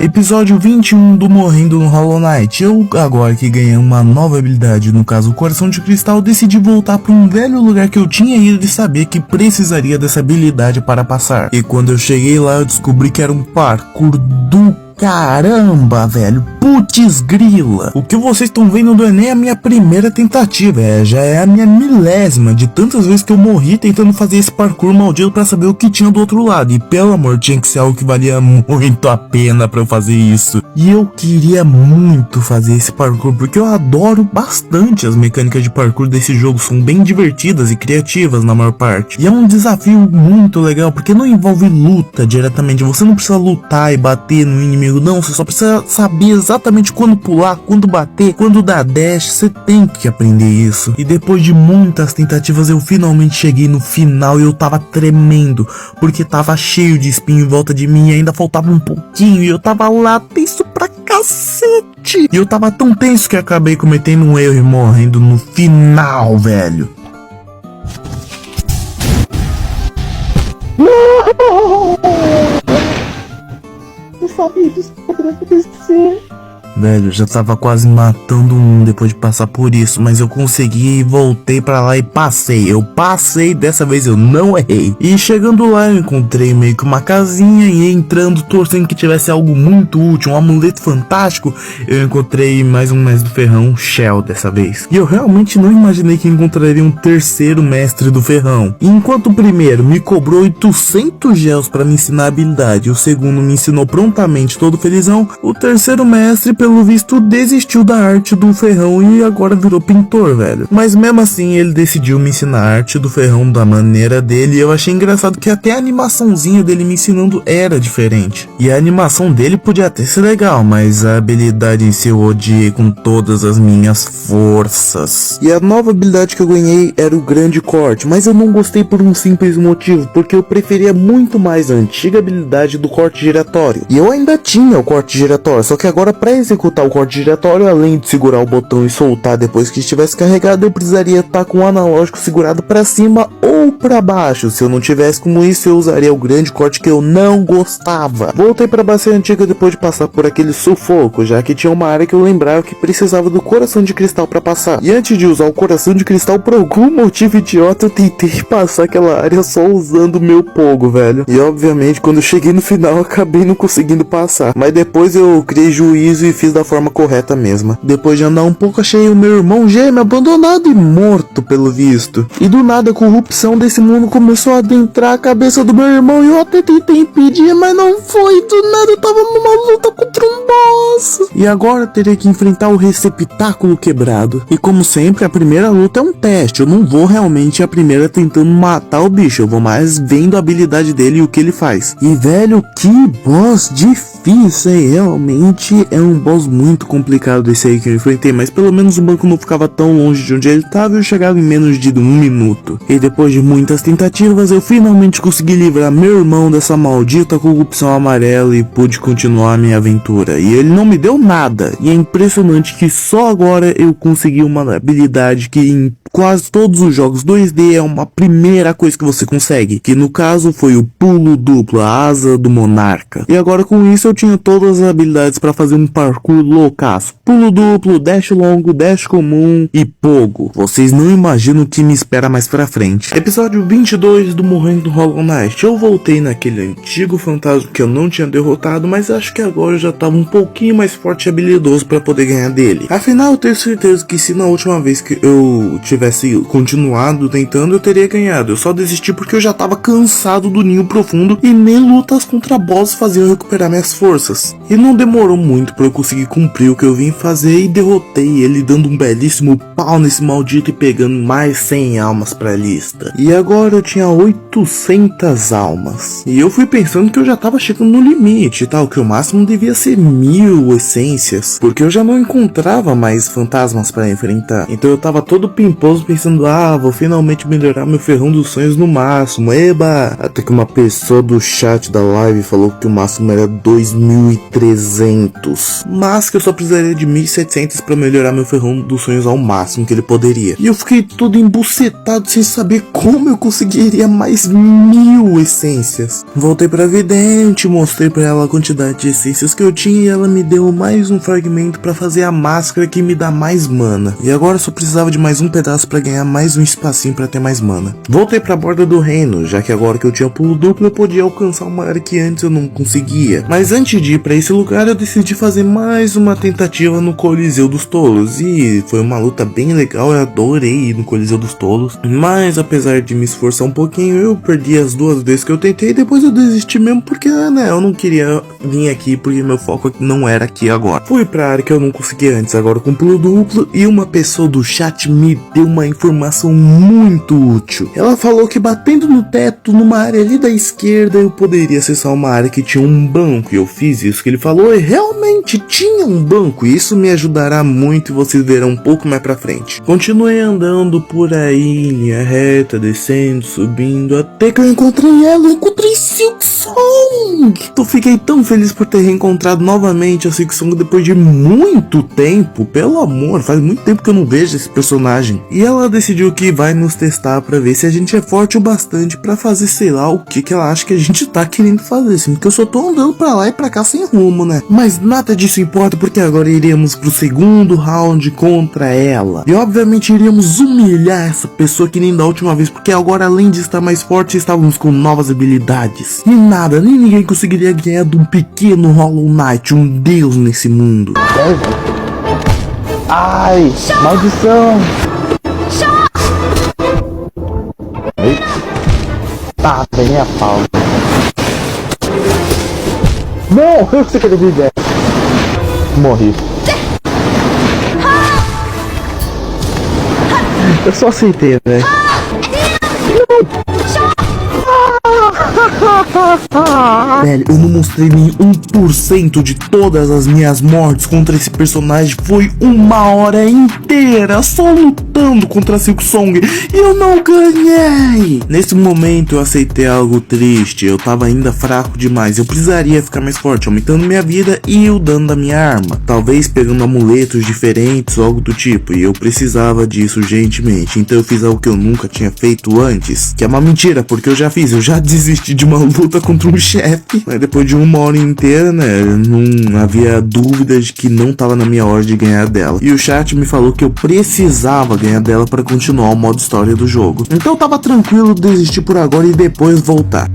Episódio 21 do Morrendo no Hollow Knight. Eu, agora que ganhei uma nova habilidade, no caso o Coração de Cristal, decidi voltar para um velho lugar que eu tinha ido e sabia que precisaria dessa habilidade para passar. E quando eu cheguei lá, eu descobri que era um parkour do caramba, velho. Putz grila. O que vocês estão vendo não é nem a minha primeira tentativa, já é a minha milésima de tantas vezes que eu morri tentando fazer esse parkour maldito pra saber o que tinha do outro lado. E pelo amor, tinha que ser algo que valia muito a pena pra eu fazer isso. E eu queria muito fazer esse parkour porque eu adoro bastante as mecânicas de parkour desse jogo. São bem divertidas e criativas na maior parte. E é um desafio muito legal porque não envolve luta diretamente. Você não precisa lutar e bater no inimigo. Não, você só precisa saber exatamente quando pular, quando bater, quando dar dash. Você tem que aprender isso. E depois de muitas tentativas eu finalmente cheguei no final e eu tava tremendo, porque tava cheio de espinho em volta de mim e ainda faltava um pouquinho e eu tava lá tenso pra cacete. E eu tava tão tenso que acabei cometendo um erro e morrendo no final, velho. Eu sabia que isso poderia acontecer. Velho, eu já tava quase matando um depois de passar por isso, mas eu consegui e voltei pra lá e passei. Eu passei, dessa vez eu não errei. E chegando lá eu encontrei meio que uma casinha e entrando, torcendo que tivesse algo muito útil, um amuleto fantástico. Eu encontrei mais um mestre do ferrão, Shell, dessa vez. E eu realmente não imaginei que encontraria um terceiro mestre do ferrão. E enquanto o primeiro me cobrou 800 gels pra me ensinar a habilidade, e o segundo me ensinou prontamente todo felizão, o terceiro mestre, pelo visto, desistiu da arte do ferrão e agora virou pintor, velho. Mas mesmo assim, ele decidiu me ensinar a arte do ferrão da maneira dele. E eu achei engraçado que até a animaçãozinha dele me ensinando era diferente. E a animação dele podia até ser legal, mas a habilidade em si eu odiei com todas as minhas forças. E a nova habilidade que eu ganhei era o grande corte, mas eu não gostei por um simples motivo, porque eu preferia muito mais a antiga habilidade do corte giratório. E eu ainda tinha o corte giratório, só que agora pra executar o corte giratório, além de segurar o botão e soltar depois que estivesse carregado, eu precisaria estar com o analógico segurado para cima ou para baixo. Se eu não tivesse como isso, eu usaria o grande corte que eu não gostava. Voltei para a bacia antiga depois de passar por aquele sufoco, já que tinha uma área que eu lembrava que precisava do coração de cristal para passar. E antes de usar o coração de cristal, por algum motivo idiota, eu tentei passar aquela área só usando o meu pogo, velho. E obviamente, quando eu cheguei no final, eu acabei não conseguindo passar. Mas depois eu criei juízo e fiz da forma correta mesma. Depois de andar um pouco, achei o meu irmão gêmeo abandonado e morto, pelo visto. E do nada a corrupção desse mundo começou a adentrar a cabeça do meu irmão e eu até tentei impedir, mas não foi. Do nada eu tava numa luta contra um boss. E agora eu teria que enfrentar o receptáculo quebrado. E como sempre, a primeira luta é um teste. Eu não vou realmente a primeira tentando matar o bicho. Eu vou mais vendo a habilidade dele e o que ele faz. E velho, que boss difícil, hein? Realmente é um boss muito complicado esse aí que eu enfrentei, mas pelo menos o banco não ficava tão longe de onde ele estava e eu chegava em menos de 1 minuto. E depois de muitas tentativas, eu finalmente consegui livrar meu irmão dessa maldita corrupção amarela e pude continuar a minha aventura. E ele não me deu nada. E é impressionante que só agora eu consegui uma habilidade que em quase todos os jogos 2D é uma primeira coisa que você consegue, que no caso foi o pulo duplo, a asa do monarca. E agora com isso eu tinha todas as habilidades para fazer um parkour loucaço. Pulo duplo, dash longo, dash comum e pogo. Vocês não imaginam o que me espera mais pra frente. Episódio 22 do Morrendo no Hollow Knight. Eu voltei naquele antigo fantasma que eu não tinha derrotado, mas acho que agora eu já tava um pouquinho mais forte e habilidoso para poder ganhar dele. Afinal, eu tenho certeza que se na última vez que eu tivesse continuado tentando, eu teria ganhado. Eu só desisti porque eu já tava cansado do ninho profundo e nem lutas contra boss faziam recuperar minhas forças. E não demorou muito para eu conseguir cumprir o que eu vim fazer e derrotei ele dando um belíssimo pau nesse maldito e pegando mais 100 almas pra lista. E agora eu tinha 800 almas. E eu fui pensando que eu já tava chegando no limite e tal, que o máximo devia ser 1000 essências, porque eu já não encontrava mais fantasmas pra enfrentar. Então eu tava todo pimposo pensando, vou finalmente melhorar meu ferrão dos sonhos no máximo, eba! Até que uma pessoa do chat da live falou que o máximo era 2300, mas que eu só precisaria de 1700 pra melhorar meu ferrão dos sonhos ao máximo. máximo que ele poderia. E eu fiquei todo embucetado sem saber como eu conseguiria mais 1000 essências. Voltei pra vidente, mostrei pra ela a quantidade de essências que eu tinha e ela me deu mais um fragmento pra fazer a máscara que me dá mais mana. E agora só precisava de mais um pedaço pra ganhar mais um espacinho pra ter mais mana. Voltei pra borda do reino, já que agora que eu tinha pulo duplo eu podia alcançar uma área que antes eu não conseguia. Mas antes de ir pra esse lugar eu decidi fazer mais uma tentativa no Coliseu dos Tolos. E foi uma luta bem legal, eu adorei ir no Coliseu dos Tolos. Mas apesar de me esforçar um pouquinho, eu perdi as 2 vezes que eu tentei. Depois eu desisti mesmo porque, né, eu não queria vir aqui porque meu foco não era aqui agora. Fui pra área que eu não conseguia antes, agora com pulo duplo. E uma pessoa do chat me deu uma informação muito útil. Ela falou que batendo no teto, numa área ali da esquerda, eu poderia acessar uma área que tinha um banco. E eu fiz isso que ele falou e realmente tinha um banco. E isso me ajudará muito e vocês verão um pouco mais pra frente. Continuei andando por aí, em linha reta, descendo, subindo, até que eu encontrei ela. Eu encontrei Silksong! Eu fiquei tão feliz por ter reencontrado novamente a Silksong depois de muito tempo. Pelo amor, faz muito tempo que eu não vejo esse personagem. E ela decidiu que vai nos testar pra ver se a gente é forte o bastante pra fazer sei lá o que ela acha que a gente tá querendo fazer, assim, porque eu só tô andando pra lá e pra cá sem rumo, né? Mas nada disso importa porque agora iremos pro segundo round contra ela. E obviamente iríamos humilhar essa pessoa que nem da última vez, porque agora além de estar mais forte, estávamos com novas habilidades. E nada, nem ninguém conseguiria ganhar de um pequeno Hollow Knight, um deus nesse mundo. Ai, maldição! Tá, bem a pau. Não, eu sei que ele me der. Morri. Eu só aceitei, velho. Velho, eu não mostrei nem 1% de todas as minhas mortes contra esse personagem. Foi 1 hora inteira só lutando contra a Silksong e eu não ganhei. Nesse momento eu aceitei algo triste. Eu tava ainda fraco demais. Eu precisaria ficar mais forte, aumentando minha vida e o dano da minha arma. Talvez pegando amuletos diferentes ou algo do tipo. E eu precisava disso urgentemente. Então eu fiz algo que eu nunca tinha feito antes. Que é uma mentira, porque eu já fiz. Eu já desisti de uma luta contra um chefe. Mas depois de 1 hora inteira, né, não havia dúvida de que não tava na minha hora de ganhar dela. E o chat me falou que eu precisava ganhar dela para continuar o modo história do jogo. Então eu tava tranquilo desistir por agora e depois voltar.